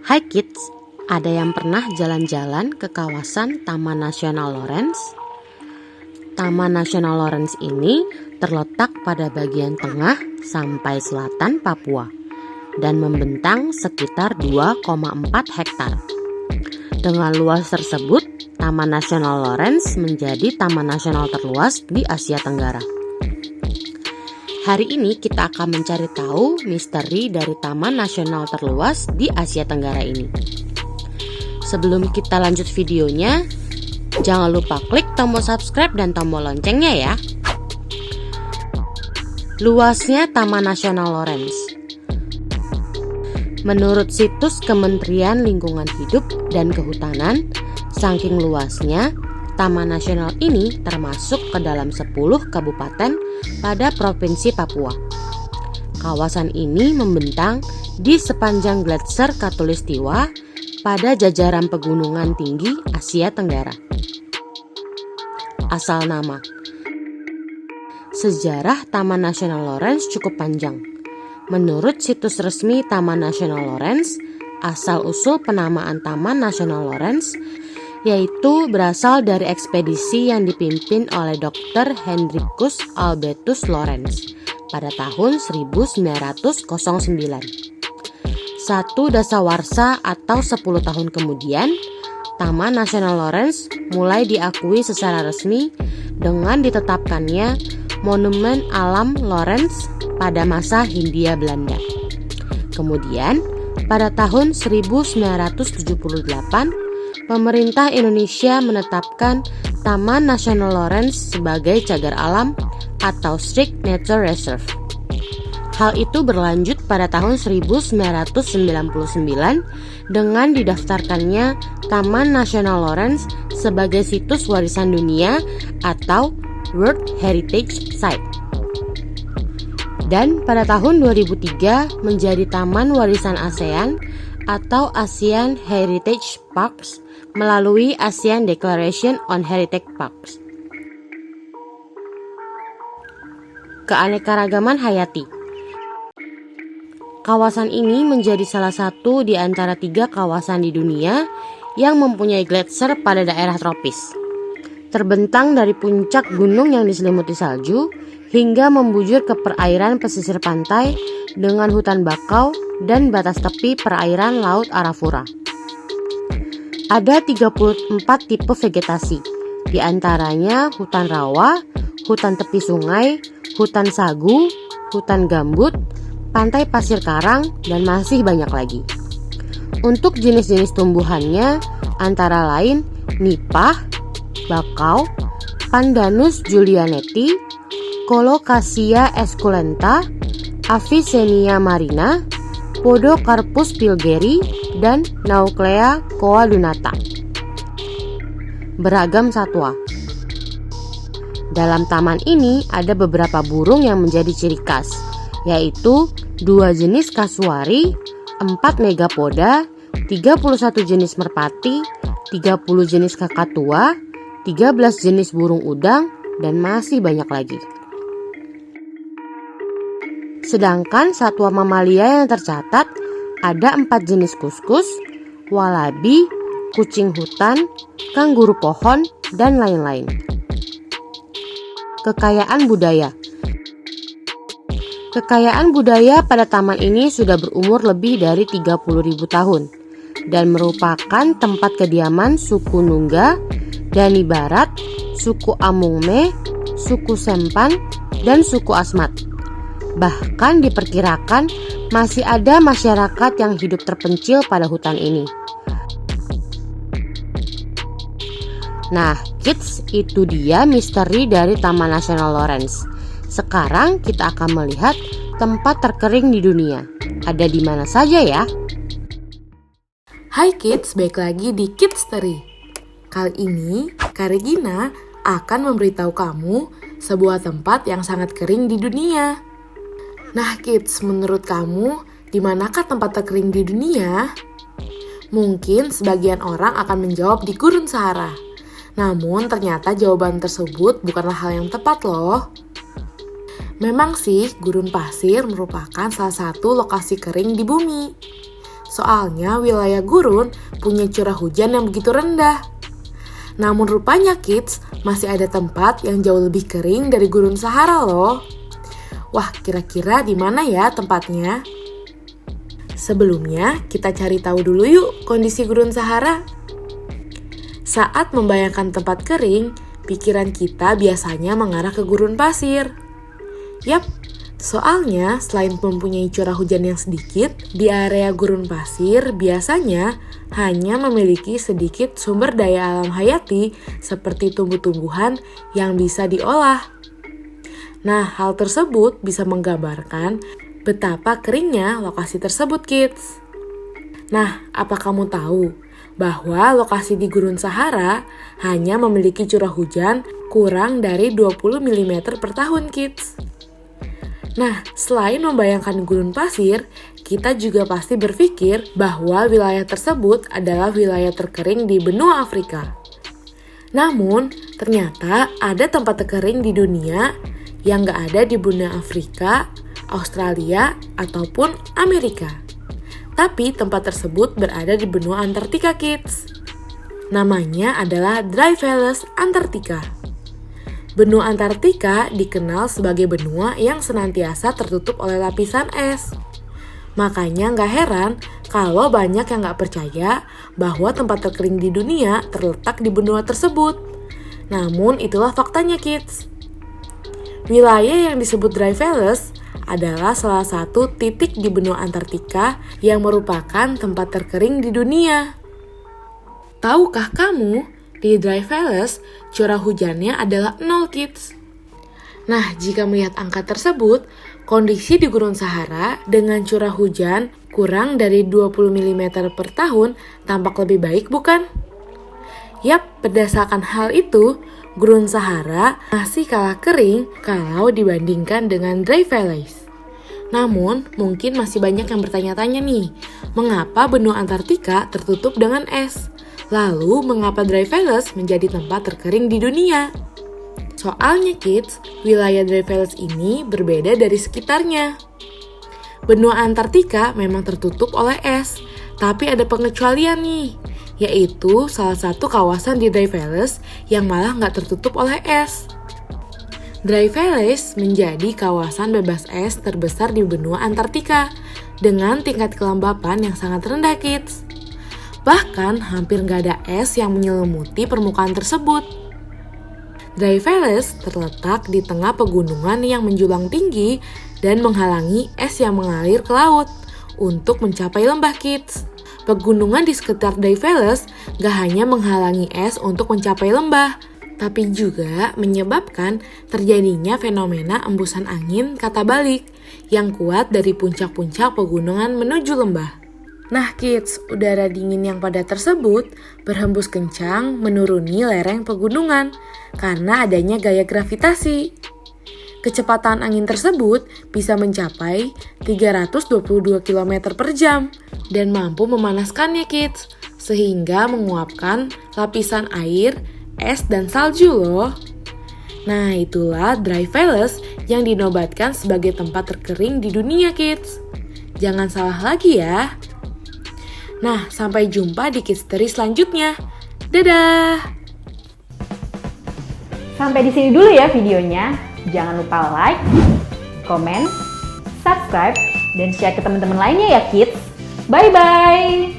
Hai kids, ada yang pernah jalan-jalan ke kawasan Taman Nasional Lorentz? Taman Nasional Lorentz ini terletak pada bagian tengah sampai selatan Papua dan membentang sekitar 2,4 hektar. Dengan luas tersebut, Taman Nasional Lorentz menjadi taman nasional terluas di Asia Tenggara. Hari ini kita akan mencari tahu misteri dari taman nasional terluas di Asia Tenggara ini. Sebelum kita lanjut videonya, jangan lupa klik tombol subscribe dan tombol loncengnya ya. Luasnya Taman Nasional Lorentz. Menurut situs Kementerian Lingkungan Hidup dan Kehutanan, saking luasnya, Taman Nasional ini termasuk ke dalam 10 kabupaten pada Provinsi Papua. Kawasan ini membentang di sepanjang Gletser Katulistiwa pada jajaran pegunungan tinggi Asia Tenggara. Asal nama. Sejarah Taman Nasional Lorentz cukup panjang. Menurut situs resmi Taman Nasional Lorentz, asal-usul penamaan Taman Nasional Lorentz yaitu berasal dari ekspedisi yang dipimpin oleh Dr. Hendrikus Albertus Lorentz pada tahun 1909. Satu dasawarsa atau 10 tahun kemudian, Taman Nasional Lorentz mulai diakui secara resmi dengan ditetapkannya Monumen Alam Lorentz pada masa Hindia Belanda. Kemudian, pada tahun 1978, pemerintah Indonesia menetapkan Taman Nasional Lorentz sebagai cagar alam atau Strict Nature Reserve. Hal itu berlanjut pada tahun 1999 dengan didaftarkannya Taman Nasional Lorentz sebagai situs warisan dunia atau World Heritage Site. Dan pada tahun 2003 menjadi Taman Warisan ASEAN atau ASEAN Heritage Parks melalui ASEAN Declaration on Heritage Parks. Keanekaragaman hayati. Kawasan ini menjadi salah satu di antara 3 kawasan di dunia yang mempunyai gletser pada daerah tropis. Terbentang dari puncak gunung yang diselimuti salju hingga membujur ke perairan pesisir pantai dengan hutan bakau dan batas tepi perairan Laut Arafura. Ada 34 tipe vegetasi, di antaranya hutan rawa, hutan tepi sungai, hutan sagu, hutan gambut, pantai pasir karang, dan masih banyak lagi. Untuk jenis-jenis tumbuhannya antara lain nipah, bakau, Pandanus julianeti, Colocasia esculenta, Avicennia marina, Podocarpus pilgeri, dan Nauclea coadunata. Beragam satwa. Dalam taman ini ada beberapa burung yang menjadi ciri khas, yaitu 2 jenis kasuari, 4 megapoda, 31 jenis merpati, 30 jenis kakatua, 13 jenis burung udang, dan masih banyak lagi. Sedangkan satwa mamalia yang tercatat ada 4 jenis kuskus, walabi, kucing hutan, kangguru pohon, dan lain-lain. Kekayaan budaya. Kekayaan budaya pada taman ini sudah berumur lebih dari 30.000 tahun dan merupakan tempat kediaman suku Nungga, Dani Barat, suku Amungme, suku Sempan, dan suku Asmat. Bahkan diperkirakan masih ada masyarakat yang hidup terpencil pada hutan ini. Nah, kids, itu dia misteri dari Taman Nasional Lorentz. Sekarang kita akan melihat tempat terkering di dunia. Ada di mana saja ya? Hai kids, balik lagi di Kidstory. Kali ini, Kak Regina akan memberitahu kamu sebuah tempat yang sangat kering di dunia. Nah kids, menurut kamu, di manakah tempat terkering di dunia? Mungkin sebagian orang akan menjawab di Gurun Sahara. Namun ternyata jawaban tersebut bukanlah hal yang tepat loh. Memang sih, gurun pasir merupakan salah satu lokasi kering di bumi. Soalnya wilayah gurun punya curah hujan yang begitu rendah. Namun rupanya kids, masih ada tempat yang jauh lebih kering dari gurun Sahara loh. Wah, kira-kira di mana ya tempatnya? Sebelumnya, kita cari tahu dulu yuk kondisi gurun Sahara. Saat membayangkan tempat kering, pikiran kita biasanya mengarah ke gurun pasir. Yap, soalnya selain mempunyai curah hujan yang sedikit, di area gurun pasir biasanya hanya memiliki sedikit sumber daya alam hayati seperti tumbuh-tumbuhan yang bisa diolah. Nah, hal tersebut bisa menggambarkan betapa keringnya lokasi tersebut, kids. Nah, apa kamu tahu bahwa lokasi di Gurun Sahara hanya memiliki curah hujan kurang dari 20 mm per tahun, kids? Nah, selain membayangkan gurun pasir, kita juga pasti berpikir bahwa wilayah tersebut adalah wilayah terkering di benua Afrika. Namun, ternyata ada tempat terkering di dunia yang gak ada di benua Afrika, Australia, ataupun Amerika. Tapi tempat tersebut berada di benua Antartika, kids. Namanya adalah Dry Valleys Antartika. Benua Antartika dikenal sebagai benua yang senantiasa tertutup oleh lapisan es. Makanya nggak heran kalau banyak yang nggak percaya bahwa tempat terkering di dunia terletak di benua tersebut. Namun itulah faktanya, kids. Wilayah yang disebut Dry Valleys adalah salah satu titik di benua Antartika yang merupakan tempat terkering di dunia. Tahukah kamu? Di Dry Valleys, curah hujannya adalah 0, kids. Nah, jika melihat angka tersebut, kondisi di Gurun Sahara dengan curah hujan kurang dari 20 mm per tahun tampak lebih baik, bukan? Yap, berdasarkan hal itu, Gurun Sahara masih kalah kering kalau dibandingkan dengan Dry Valleys. Namun, mungkin masih banyak yang bertanya-tanya nih, mengapa benua Antartika tertutup dengan es? Lalu, mengapa Dry Valleys menjadi tempat terkering di dunia? Soalnya, kids, wilayah Dry Valleys ini berbeda dari sekitarnya. Benua Antartika memang tertutup oleh es, tapi ada pengecualian nih, yaitu salah satu kawasan di Dry Valleys yang malah nggak tertutup oleh es. Dry Valleys menjadi kawasan bebas es terbesar di benua Antartika, dengan tingkat kelembapan yang sangat rendah, kids. Bahkan hampir nggak ada es yang menyelimuti permukaan tersebut. Dry Valleys terletak di tengah pegunungan yang menjulang tinggi dan menghalangi es yang mengalir ke laut untuk mencapai lembah, kids. Pegunungan di sekitar Dry Valleys nggak hanya menghalangi es untuk mencapai lembah, tapi juga menyebabkan terjadinya fenomena embusan angin kata balik yang kuat dari puncak-puncak pegunungan menuju lembah. Nah, kids, udara dingin yang padat tersebut berhembus kencang menuruni lereng pegunungan karena adanya gaya gravitasi. Kecepatan angin tersebut bisa mencapai 322 km per jam dan mampu memanaskannya, kids, sehingga menguapkan lapisan air, es, dan salju loh. Nah, itulah Dry Valleys yang dinobatkan sebagai tempat terkering di dunia, kids. Jangan salah lagi ya. Nah, sampai jumpa di Kidstory selanjutnya. Dadah! Sampai di sini dulu ya videonya. Jangan lupa like, komen, subscribe, dan share ke teman-teman lainnya ya, kids. Bye-bye!